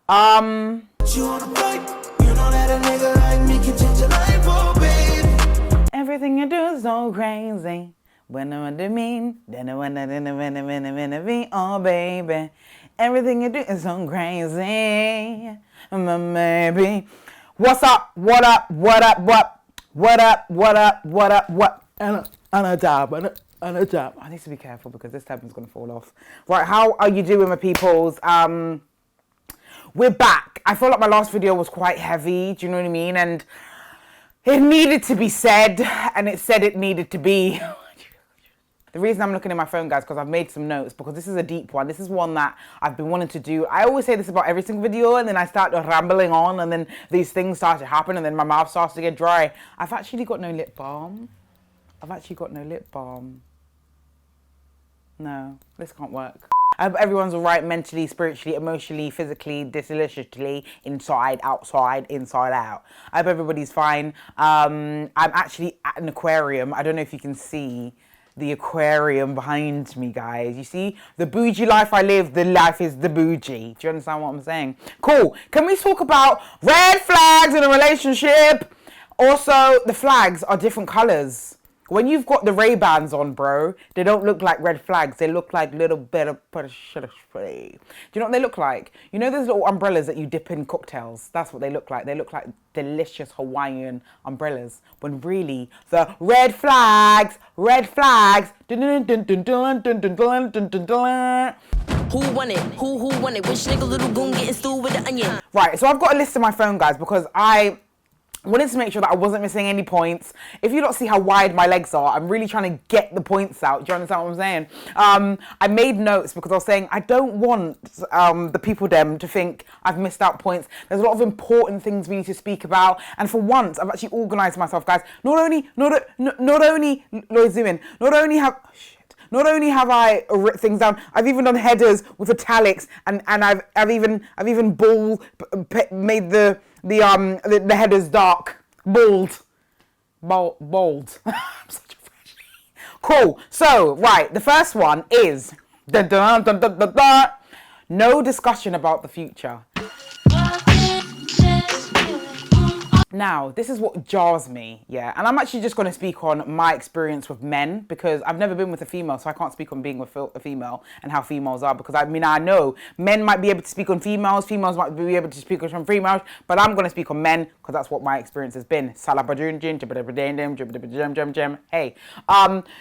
You wanna fight? You know that a nigga like me can change your life, oh babe. Everything you do is so crazy. When I want to mean, then I want to be, oh baby. Everything you do is so crazy, baby. What's up? What up? What up? What? What up? What up? What up? What? And a tab. And a tab. I need to be careful because this tab is gonna fall off. Right, how are you doing, my peoples? We're back. I feel like my last video was quite heavy. Do you know what I mean? And it needed to be said, and it said it needed to be. The reason I'm looking at my phone, guys, because I've made some notes, because this is a deep one. This is one that I've been wanting to do. I always say this about every single video, and then I start rambling on, and then these things start to happen, and then my mouth starts to get dry. I've actually got no lip balm. No, this can't work. I hope everyone's all right mentally, spiritually, emotionally, physically, deliciously, inside, outside, inside out. I hope everybody's fine. I'm actually at an aquarium. I don't know if you can see the aquarium behind me, guys. You see, the bougie life I live, the life is the bougie. Do you understand what I'm saying? Cool. Can we talk about red flags in a relationship? Also, the flags are different colors. When you've got the Ray-Bans on, bro, they don't look like red flags. They look like little bit of spray. Do you know what they look like? You know those little umbrellas that you dip in cocktails? That's what they look like. They look like delicious Hawaiian umbrellas. When really, the red flags. Who want it? Who want it? Which nigga little goon getting stewed with the onion? Right, so I've got a list on my phone, guys, because I wanted to make sure that I wasn't missing any points. If you don't see how wide my legs are, I'm really trying to get the points out. Do you understand what I'm saying? I made notes because I was saying I don't want the people them to think I've missed out points. There's a lot of important things we need to speak about, and for once, I've actually organised myself, guys. Not only Lloyd Zoom, not only have I written things down, I've even done headers with italics, and I've even made the headers dark, bold. I'm such a freshie. Cool. So right, the first one is no discussion about the future. Now, this is what jars me, yeah, and I'm actually just going to speak on my experience with men, because I've never been with a female, so I can't speak on being with a female and how females are, because I mean, I know men might be able to speak on females might be able to speak on females, but I'm going to speak on men, because that's what my experience has been. Hey,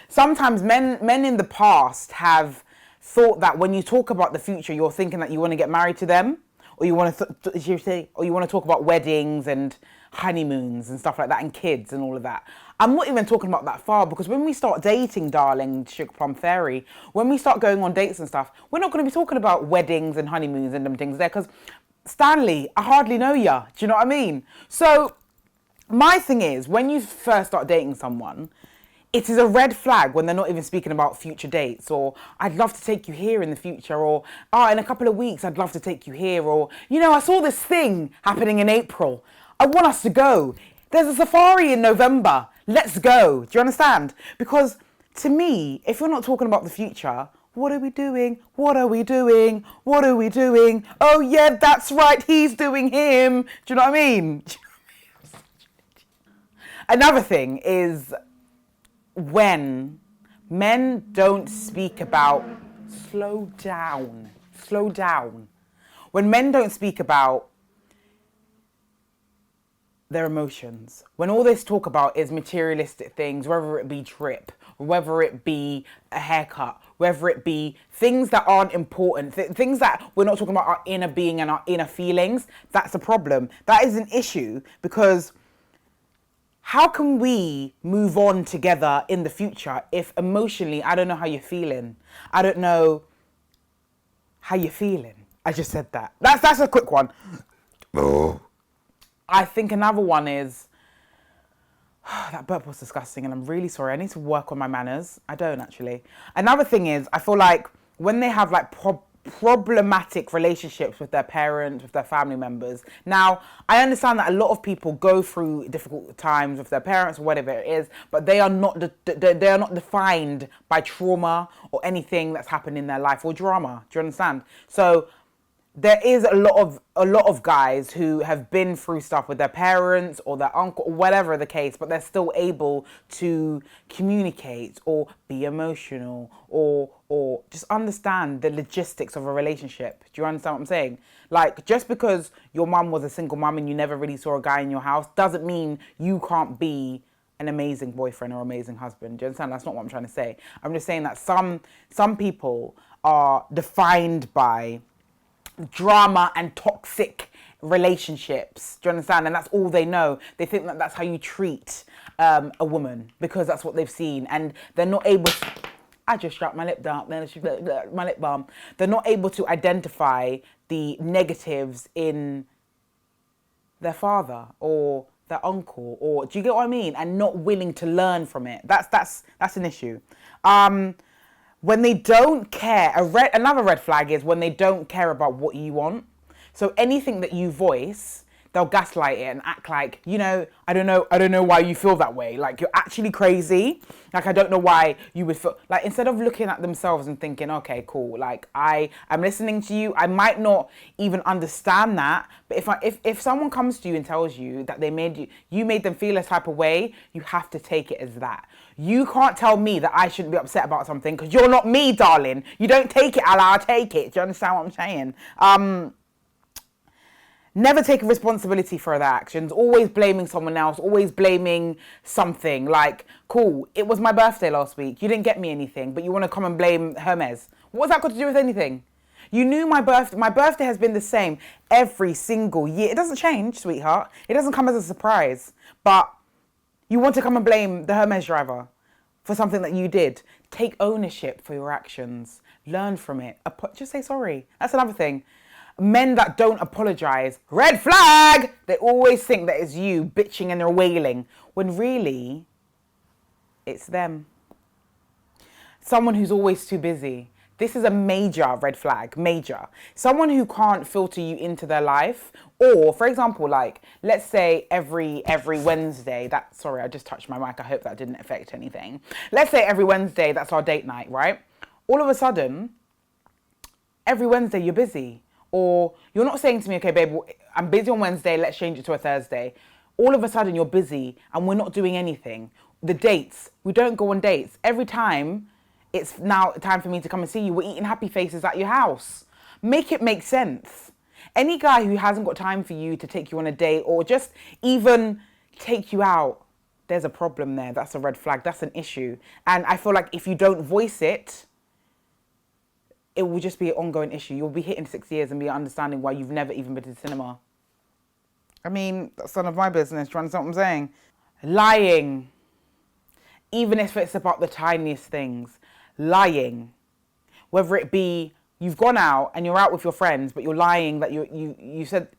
sometimes men in the past have thought that when you talk about the future, you're thinking that you want to get married to them, or you want to talk about weddings and honeymoons and stuff like that, and kids and all of that. I'm not even talking about that far, because when we start dating, darling Sugar Plum Fairy, when we start going on dates and stuff, we're not going to be talking about weddings and honeymoons and them things there, because Stanley, I hardly know ya. Do you know what I mean? So my thing is, when you first start dating someone, it is a red flag when they're not even speaking about future dates, or I'd love to take you here in the future, or in a couple of weeks I'd love to take you here, or I saw this thing happening in April. I want us to go. There's a safari in November. Let's go. Do you understand? Because to me, if you're not talking about the future, what are we doing? What are we doing? What are we doing? Oh yeah, that's right. He's doing him. Do you know what I mean? Another thing is when men don't speak about slow down. When men don't speak about their emotions, when all they talk about is materialistic things, whether it be drip, whether it be a haircut, whether it be things that aren't important, things that we're not talking about our inner being and our inner feelings, that's a problem. That is an issue, because how can we move on together in the future if emotionally I don't know how you're feeling? I don't know how you're feeling. I just said that. That's a quick one. Oh. I think another one is, that burp was disgusting and I'm really sorry. I need to work on my manners. I don't actually. Another thing is, I feel like when they have like problematic relationships with their parents, with their family members. Now, I understand that a lot of people go through difficult times with their parents or whatever it is, but they are not defined by trauma or anything that's happened in their life or drama. Do you understand? So there is a lot of guys who have been through stuff with their parents or their uncle or whatever the case, but they're still able to communicate or be emotional or just understand the logistics of a relationship. Do you understand what I'm saying? Like, just because your mum was a single mum and you never really saw a guy in your house doesn't mean you can't be an amazing boyfriend or amazing husband. Do you understand? That's not what I'm trying to say. I'm just saying that some people are defined by drama and toxic relationships. Do you understand? And that's all they know. They think that that's how you treat a woman because that's what they've seen, and they're not able to, I just struck my lip down, my lip balm. They're not able to identify the negatives in their father or their uncle, or do you get what I mean? And not willing to learn from it. That's an issue. When they don't care, another red flag is when they don't care about what you want. So anything that you voice, they'll gaslight it and act like, you know, I don't know why you feel that way. Like, you're actually crazy. Like, I don't know why you would feel like, instead of looking at themselves and thinking, okay, cool. Like, I'm listening to you. I might not even understand that, but if someone comes to you and tells you that you made them feel a type of way, you have to take it as that. You can't tell me that I shouldn't be upset about something because you're not me, darling. You don't take it, I'll take it. Do you understand what I'm saying? Never take responsibility for their actions. Always blaming someone else. Always blaming something. Like, cool, it was my birthday last week. You didn't get me anything, but you want to come and blame Hermes. What's that got to do with anything? You knew my birthday has been the same every single year. It doesn't change, sweetheart. It doesn't come as a surprise. But you want to come and blame the Hermes driver for something that you did. Take ownership for your actions. Learn from it. Just say sorry. That's another thing. Men that don't apologize, red flag! They always think that it's you bitching and they're wailing, when really, it's them. Someone who's always too busy. This is a major red flag, major. Someone who can't filter you into their life, or, for example, like, let's say every Wednesday, sorry, I just touched my mic, I hope that didn't affect anything. Let's say every Wednesday, that's our date night, right? All of a sudden, every Wednesday you're busy. Or you're not saying to me, okay, babe, I'm busy on Wednesday, let's change it to a Thursday. All of a sudden you're busy and we're not doing anything. The dates, we don't go on dates. Every time it's now time for me to come and see you, we're eating happy faces at your house. Make it make sense. Any guy who hasn't got time for you to take you on a date or just even take you out, there's a problem there. That's a red flag. That's an issue. And I feel like if you don't voice it, it will just be an ongoing issue. You'll be hitting 6 years and be understanding why you've never even been to the cinema. I mean, that's none of my business. Do you understand what I'm saying? Lying. Even if it's about the tiniest things. Lying. Whether it be you've gone out and you're out with your friends, but you're lying that you said...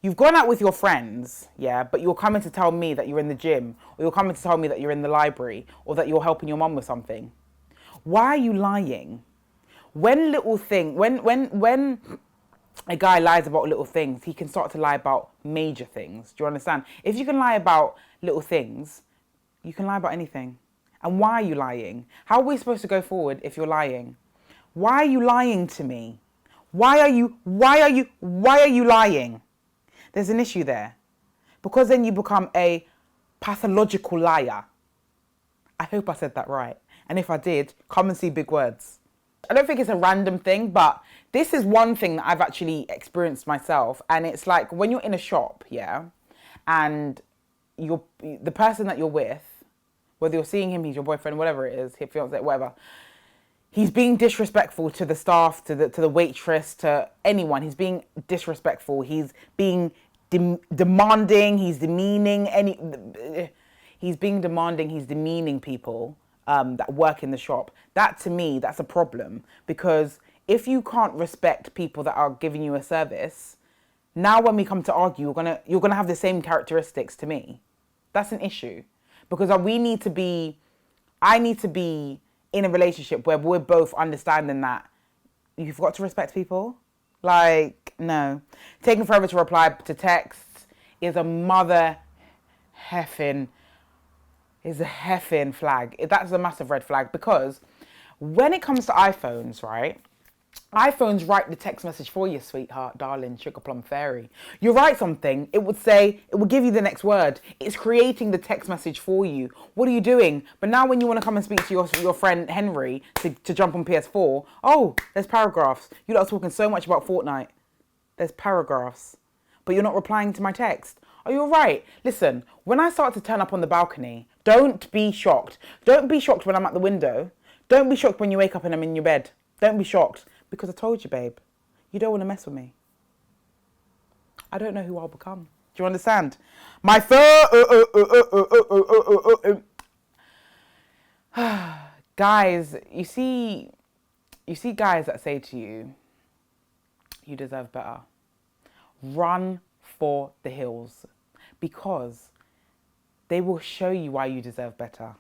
You've gone out with your friends, yeah, but you're coming to tell me that you're in the gym, or you're coming to tell me that you're in the library, or that you're helping your mum with something. Why are you lying? When a guy lies about little things, he can start to lie about major things. Do you understand? If you can lie about little things, you can lie about anything. And why are you lying? How are we supposed to go forward if you're lying? Why are you lying to me? Why are you lying? There's an issue there. Because then you become a pathological liar. I hope I said that right. And if I did, come and see big words. I don't think it's a random thing, but this is one thing that I've actually experienced myself. And it's like when you're in a shop, yeah, and the person that you're with, whether you're seeing him, he's your boyfriend, whatever it is, his fiance, whatever, he's being disrespectful to the staff, to the waitress, to anyone. He's being disrespectful. He's being demanding. He's demeaning He's being demanding. He's demeaning people that work in the shop. That, to me, that's a problem, because if you can't respect people that are giving you a service, now when we come to argue, you're gonna have the same characteristics to me. That's an issue, because I need to be in a relationship where we're both understanding that you've got to respect people. Like, no. Taking forever to reply to texts is a heffing flag. That's a massive red flag, because when it comes to iPhones, right, iPhones write the text message for you, sweetheart, darling, sugar plum fairy. You write something, it would give you the next word. It's creating the text message for you. What are you doing? But now when you want to come and speak to your friend Henry to jump on PS4, oh, there's paragraphs. You lot are talking so much about Fortnite. There's paragraphs. But you're not replying to my text. Are you all right? Listen, when I start to turn up on the balcony, don't be shocked. Don't be shocked when I'm at the window. Don't be shocked when you wake up and I'm in your bed. Don't be shocked. Because I told you, babe, you don't want to mess with me. I don't know who I'll become. Do you understand? My guys, you see guys that say to you, you deserve better. Run for the hills, because they will show you why you deserve better.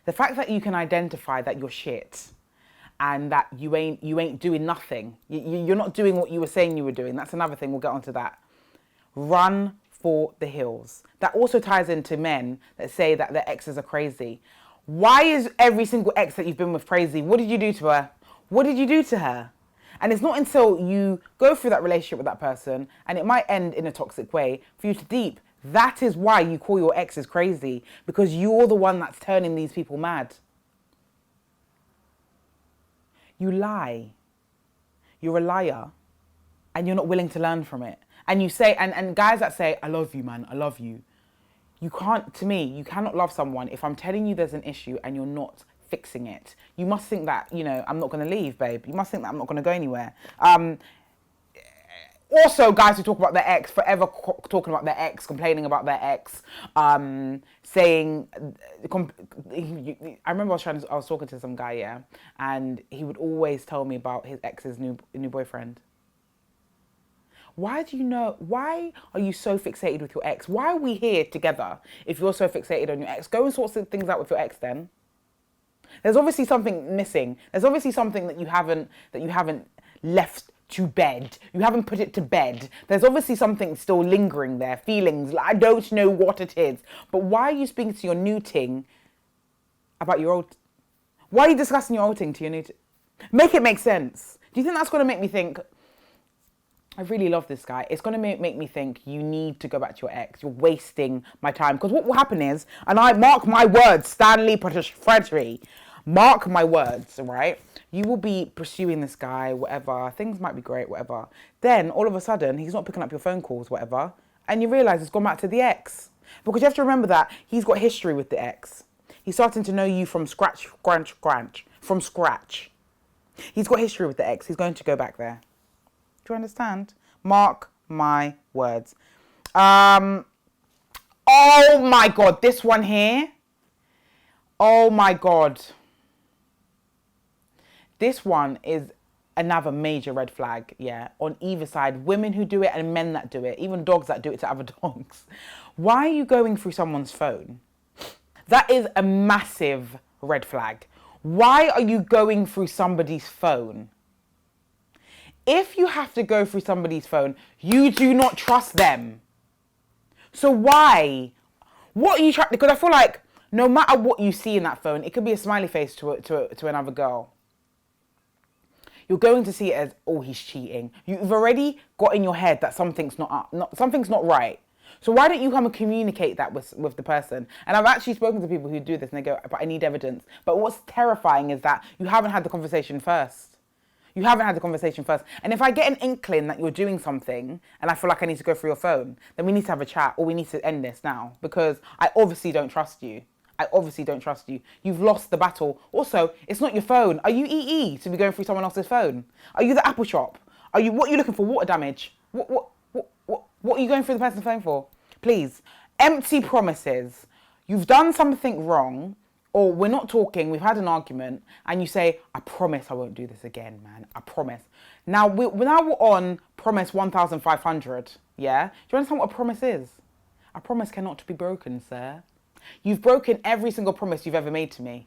The fact that you can identify that you're shit and that you ain't doing nothing. You're not doing what you were saying you were doing. That's another thing. We'll get onto that. Run for the hills. That also ties into men that say that their exes are crazy. Why is every single ex that you've been with crazy? What did you do to her? What did you do to her? And it's not until you go through that relationship with that person, and it might end in a toxic way, for you to deep. That is why you call your exes crazy, because you're the one that's turning these people mad. You lie. You're a liar, and you're not willing to learn from it. And you say, and guys that say, I love you, man, I love you. You can't, to me, you cannot love someone if I'm telling you there's an issue and you're not fixing it. You must think that, I'm not going to leave, babe. You must think that I'm not going to go anywhere. Also, guys who talk about their ex, forever talking about their ex, complaining about their ex, saying, I remember I was talking to some guy, yeah, and he would always tell me about his ex's new boyfriend. Why are you so fixated with your ex? Why are we here together if you're so fixated on your ex? Go and sort some things out with your ex then. There's obviously something missing. There's obviously something that you haven't left to bed. You haven't put it to bed. There's obviously something still lingering there. Feelings. I don't know what it is. But why are you speaking to your new ting about your old... Why are you discussing your old ting to your new ting? Make it make sense. Do you think that's going to make me think, I really love this guy? It's going to make me think you need to go back to your ex. You're wasting my time. Because what will happen is, and I mark my words, Stanley Fredry, mark my words, right? You will be pursuing this guy, whatever. Things might be great, whatever. Then, all of a sudden, he's not picking up your phone calls, whatever. And you realise it's gone back to the ex. Because you have to remember that he's got history with the ex. He's starting to know you from scratch. He's got history with the ex. He's going to go back there. Do you understand? Mark my words. Oh my God, this one here. Oh my God. This one is another major red flag, yeah, on either side. Women who do it and men that do it, even dogs that do it to other dogs. Why are you going through someone's phone? That is a massive red flag. Why are you going through somebody's phone? If you have to go through somebody's phone, you do not trust them. So why? What are you trying? Because I feel like no matter what you see in that phone, it could be a smiley face to another girl. You're going to see it as, oh, he's cheating. You've already got in your head that something's something's not right. So why don't you come and communicate that with the person? And I've actually spoken to people who do this and they go, but I need evidence. But what's terrifying is that you haven't had the conversation first. You haven't had the conversation first. And if I get an inkling that you're doing something and I feel like I need to go through your phone, then we need to have a chat or we need to end this now, because I obviously don't trust you. I obviously don't trust you. You've lost the battle. Also, it's not your phone. Are you EE to be going through someone else's phone? Are you the Apple shop? What are you looking for? Water damage? What are you going through the person's phone for? Please. Empty promises. You've done something wrong, or we're not talking, we've had an argument, and you say, I promise I won't do this again, man. I promise. Now we're on promise 1,500, yeah? Do you understand what a promise is? A promise cannot be broken, sir. You've broken every single promise you've ever made to me.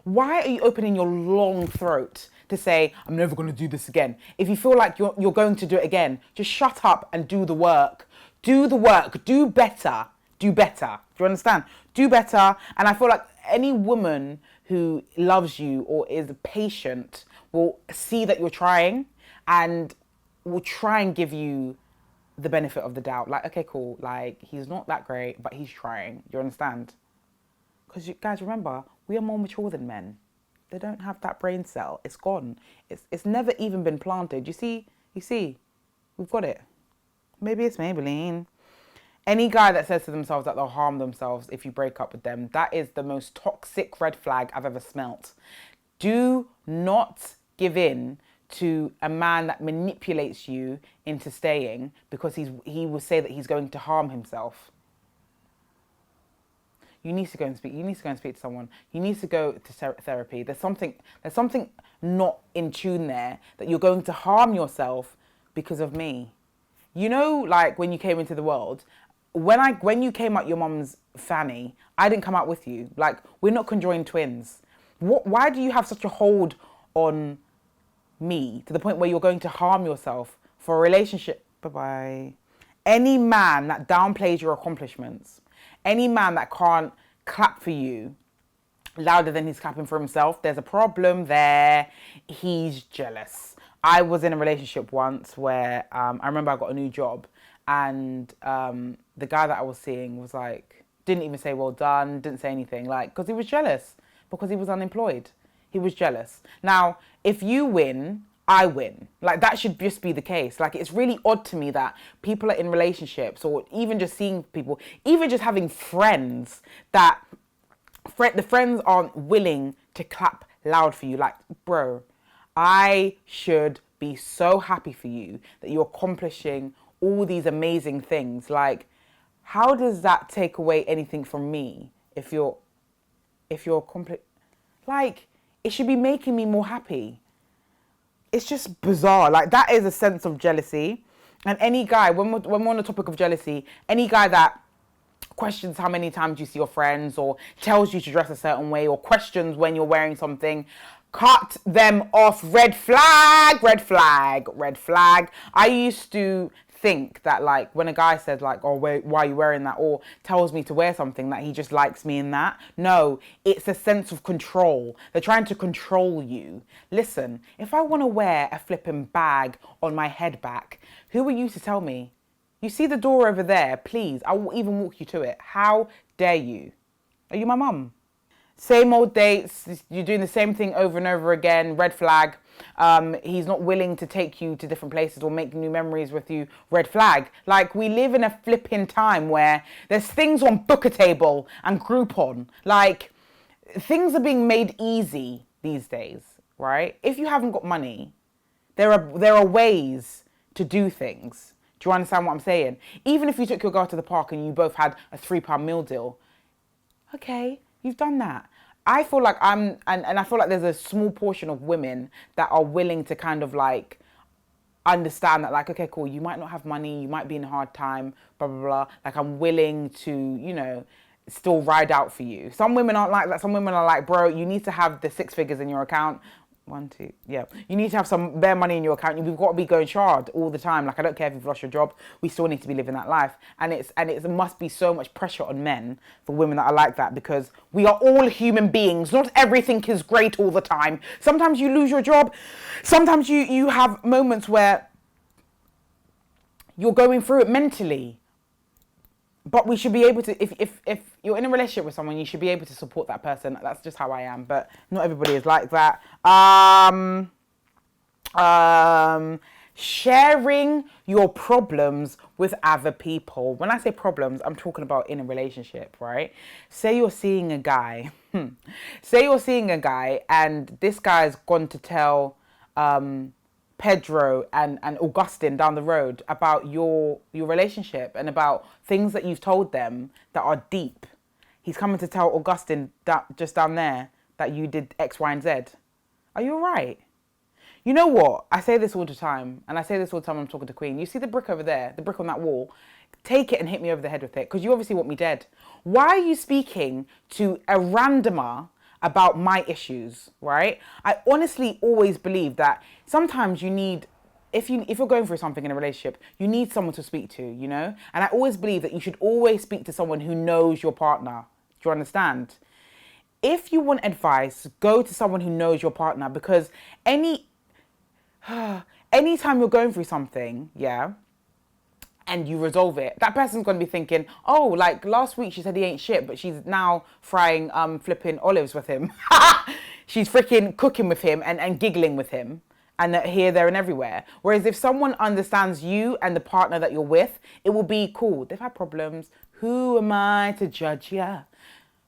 Why are you opening your long throat to say, I'm never going to do this again? If you feel like you're going to do it again, just shut up and do the work. Do the work. Do better. Do better. Do you understand? Do better. And I feel like any woman who loves you or is patient will see that you're trying and will try and give you the benefit of the doubt. Like, okay, cool. Like, he's not that great, but he's trying. You understand? Because you guys remember, we are more mature than men. They don't have that brain cell. It's gone. It's never even been planted. You see, we've got it. Maybe it's Maybelline. Any guy that says to themselves that they'll harm themselves if you break up with them, that is the most toxic red flag I've ever smelt. Do not give in to a man that manipulates you into staying because he will say that he's going to harm himself. You need to go and speak. You need to go and speak to someone. You need to go to therapy. There's something not in tune there, that you're going to harm yourself because of me. You know, like when you came into the world, when you came out your mum's fanny, I didn't come out with you. Like, we're not conjoined twins. Why do you have such a hold on me to the point where you're going to harm yourself for a relationship? Bye-bye. Any man that downplays your accomplishments, any man that can't clap for you louder than he's clapping for himself, there's a problem there. He's jealous. I was in a relationship once where I remember I got a new job, and the guy that I was seeing was like, didn't even say well done, didn't say anything, like, because he was jealous, because he was unemployed. He was jealous. Now, if you win, I win. Like, that should just be the case. Like, it's really odd to me that people are in relationships, or even just seeing people, even just having friends, that the friends aren't willing to clap loud for you. Like, bro, I should be so happy for you that you're accomplishing all these amazing things. Like, how does that take away anything from me if you're like, it should be making me more happy. It's just bizarre. Like, that is a sense of jealousy. And any guy, when we're on the topic of jealousy, any guy that questions how many times you see your friends, or tells you to dress a certain way, or questions when you're wearing something, cut them off. Red flag, red flag, red flag. I used to think that, like, when a guy says, like, oh, why are you wearing that, or tells me to wear something, that he just likes me in that. No, it's a sense of control. They're trying to control you. Listen, if I want to wear a flipping bag on my head back, who are you to tell me? You see the door over there, please, I will even walk you to it. How dare you? Are you my mum? Same old dates, you're doing the same thing over and over again, red flag. He's not willing to take you to different places or make new memories with you, red flag. Like, we live in a flipping time where there's things on Booker Table and Groupon. Like, things are being made easy these days, right? If you haven't got money, there are ways to do things. Do you understand what I'm saying? Even if you took your girl to the park and you both had a £3 meal deal, okay, you've done that. I feel like and I feel like there's a small portion of women that are willing to kind of like understand that, like, okay, cool, you might not have money, you might be in a hard time, blah, blah, blah. Like, I'm willing to, you know, still ride out for you. Some women aren't like that. Some women are like, bro, you need to have the 6 figures in your account. 1, 2, yeah. You need to have some bare money in your account. You've got to be going hard all the time. Like, I don't care if you've lost your job. We still need to be living that life. And it must be so much pressure on men for women that are like that, because we are all human beings. Not everything is great all the time. Sometimes you lose your job. Sometimes you have moments where you're going through it mentally. But we should be able to, if you're in a relationship with someone, you should be able to support that person. That's just how I am, but not everybody is like that. Sharing your problems with other people. When I say problems, I'm talking about in a relationship, right? Say you're seeing a guy. Say you're seeing a guy and this guy's gone to tell Pedro and Augustine down the road about your relationship and about things that you've told them that are deep. He's coming to tell Augustine that just down there that you did X, Y, and Z. Are you all right? You know what? I say this all the time, and I say this all the time when I'm talking to Queen. You see the brick over there, the brick on that wall? Take it and hit me over the head with it, because you obviously want me dead. Why are you speaking to a randomer about my issues, right? I honestly always believe that sometimes you need, if you're going through something in a relationship, you need someone to speak to, you know? And I always believe that you should always speak to someone who knows your partner. Do you understand? if you want advice, go to someone who knows your partner, because anytime you're going through something, yeah, and you resolve it, that person's going to be thinking, oh, like last week she said he ain't shit, but she's now frying flipping olives with him. She's freaking cooking with him and giggling with him, and here, there, and everywhere. Whereas if someone understands you and the partner that you're with, it will be cool. They've had problems. Who am I to judge ya?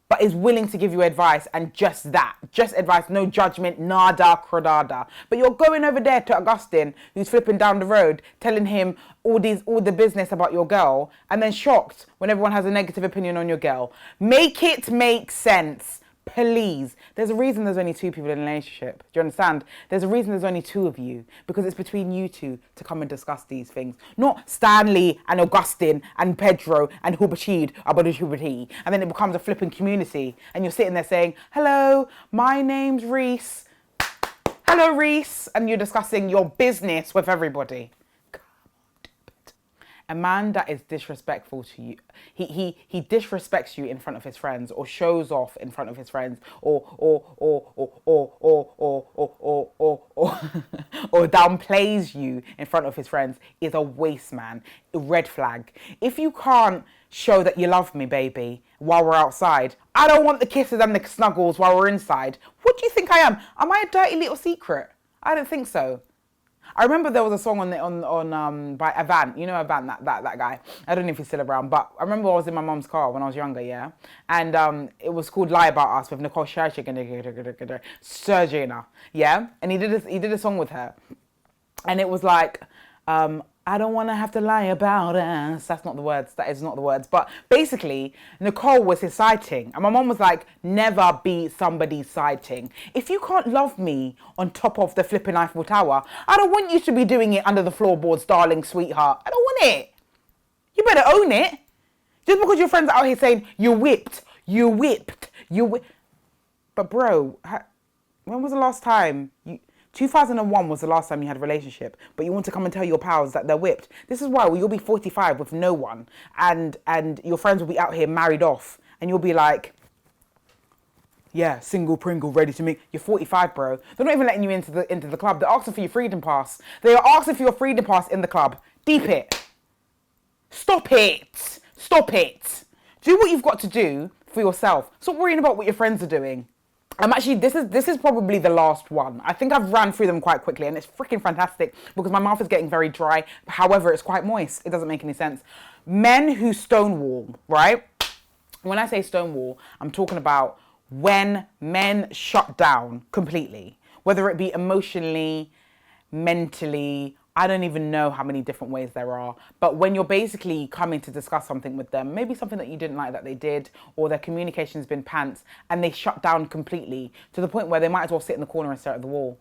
But is willing to give you advice, and just advice, no judgment, nada, crodada. But you're going over there to Augustine, who's flipping down the road, telling him all the business about your girl, and then shocked when everyone has a negative opinion on your girl. Make it make sense. Please. There's a reason there's only two people in a relationship. Do you understand? There's a reason there's only two of you, because it's between you two to come and discuss these things. Not Stanley and Augustine and Pedro and Hubashid, Abadashubati, and then it becomes a flipping community, and you're sitting there saying, hello, my name's Reese. Hello, Reese. And you're discussing your business with everybody. A man that is disrespectful to you, he disrespects you in front of his friends, or shows off in front of his friends, or downplays you in front of his friends, is a waste man. A red flag. If you can't show that you love me, baby, while we're outside, I don't want the kisses and the snuggles while we're inside. What do you think I am? Am I a dirty little secret? I don't think so. I remember there was a song on by Avant. You know Avant, that guy. I don't know if he's still around, but I remember I was in my mum's car when I was younger, yeah, and it was called "Lie About Us" with Nicole Sturgeon, yeah, and he did a song with her, and it was like, I don't want to have to lie about us. That's not the words. That is not the words. But basically, Nicole was his sighting. And my mom was like, never be somebody's sighting. If you can't love me on top of the flipping Eiffel Tower, I don't want you to be doing it under the floorboards, darling, sweetheart. I don't want it. You better own it. Just because your friends are out here saying, you whipped. But bro, when was the last time 2001 was the last time you had a relationship, but you want to come and tell your pals that they're whipped. This is why you'll be 45 with no one, and your friends will be out here married off, and you'll be like, yeah, single Pringle, ready to meet. You're 45, bro. They're not even letting you into the club. They're asking for your freedom pass. They are asking for your freedom pass in the club. Deep it. Stop it. Do what you've got to do for yourself. Stop worrying about what your friends are doing. I'm actually, this is probably the last one. I think I've ran through them quite quickly, and it's freaking fantastic because my mouth is getting very dry. However, it's quite moist. It doesn't make any sense. Men who stonewall, right? When I say stonewall, I'm talking about when men shut down completely, whether it be emotionally, mentally, I don't even know how many different ways there are. But when you're basically coming to discuss something with them, maybe something that you didn't like that they did, or their communication's been pants, and they shut down completely to the point where they might as well sit in the corner and stare at the wall.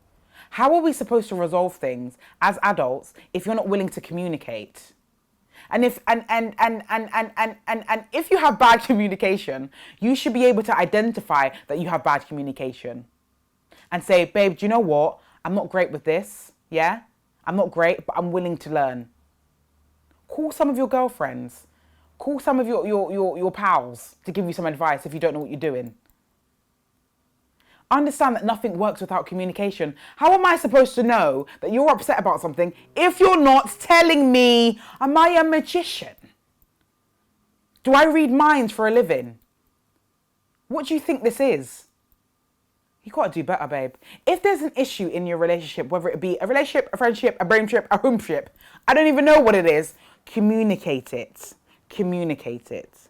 How are we supposed to resolve things as adults if you're not willing to communicate? And if if you have bad communication, you should be able to identify that you have bad communication and say, babe, do you know what? I'm not great with this, yeah? I'm not great, but I'm willing to learn. Call some of your girlfriends. Call some of your pals to give you some advice if you don't know what you're doing. Understand that nothing works without communication. How am I supposed to know that you're upset about something if you're not telling me? Am I a magician? Do I read minds for a living? What do you think this is? You gotta do better, babe. If there's an issue in your relationship, whether it be a relationship, a friendship, a brainship, a homeship, I don't even know what it is, communicate it. Communicate it.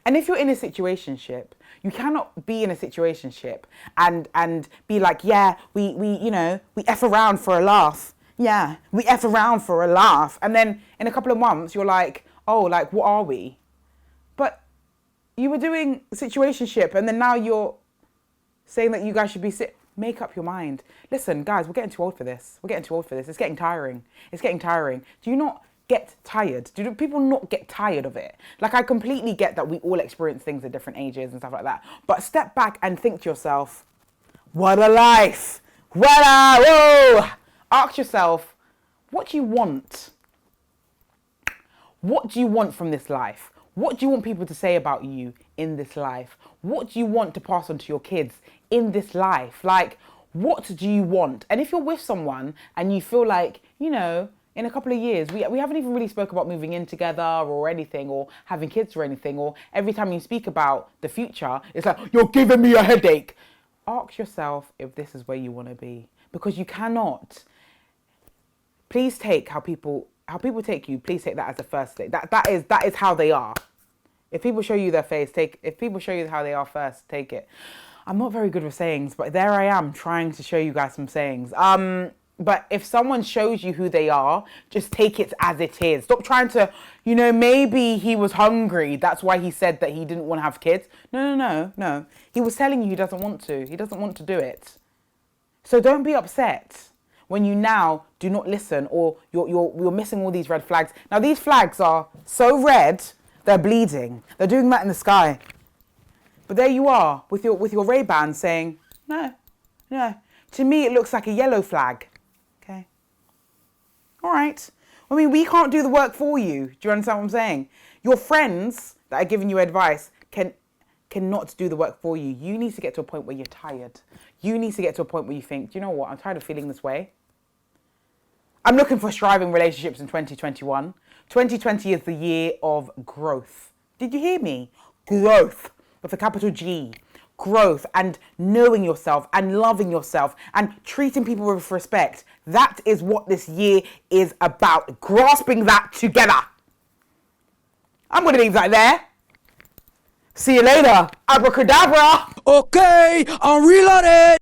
And if you're in a situationship, you cannot be in a situationship and be like, yeah, we F around for a laugh. Yeah, we F around for a laugh. And then in a couple of months, you're like, oh, like, what are we? But you were doing situationship, and then now you're saying that you guys should be make up your mind. Listen, guys, we're getting too old for this. It's getting tiring. Do you not get tired? Do people not get tired of it? Like, I completely get that we all experience things at different ages and stuff like that. But step back and think to yourself, what a life. Ask yourself, what do you want? What do you want from this life? What do you want people to say about you in this life? What do you want to pass on to your kids in this life? Like, what do you want? And if you're with someone and you feel like, you know, in a couple of years, we haven't even really spoke about moving in together or anything, or having kids or anything, or every time you speak about the future, it's like, you're giving me a headache. Ask yourself if this is where you want to be, because you cannot. Please take how people take you. Please take that as a first date. That is how they are. If people show you their face, if people show you how they are first, take it. I'm not very good with sayings, but there I am trying to show you guys some sayings. But if someone shows you who they are, just take it as it is. Stop trying to, you know, maybe he was hungry. That's why he said that he didn't want to have kids. No. He was telling you he doesn't want to. He doesn't want to do it. So don't be upset when you now do not listen, or you're missing all these red flags. Now these flags are so red, they're bleeding. They're doing that in the sky. But there you are with your Ray-Ban saying, no. To me, it looks like a yellow flag. Okay. All right. I mean, we can't do the work for you. Do you understand what I'm saying? Your friends that are giving you advice cannot do the work for you. You need to get to a point where you're tired. You need to get to a point where you think, do you know what? I'm tired of feeling this way. I'm looking for striving relationships in 2021. 2020 is the year of growth. Did you hear me? Growth with a capital G. Growth and knowing yourself and loving yourself and treating people with respect. That is what this year is about. Grasping that together. I'm going to leave that there. See you later. Abracadabra. Okay, I'm reloaded.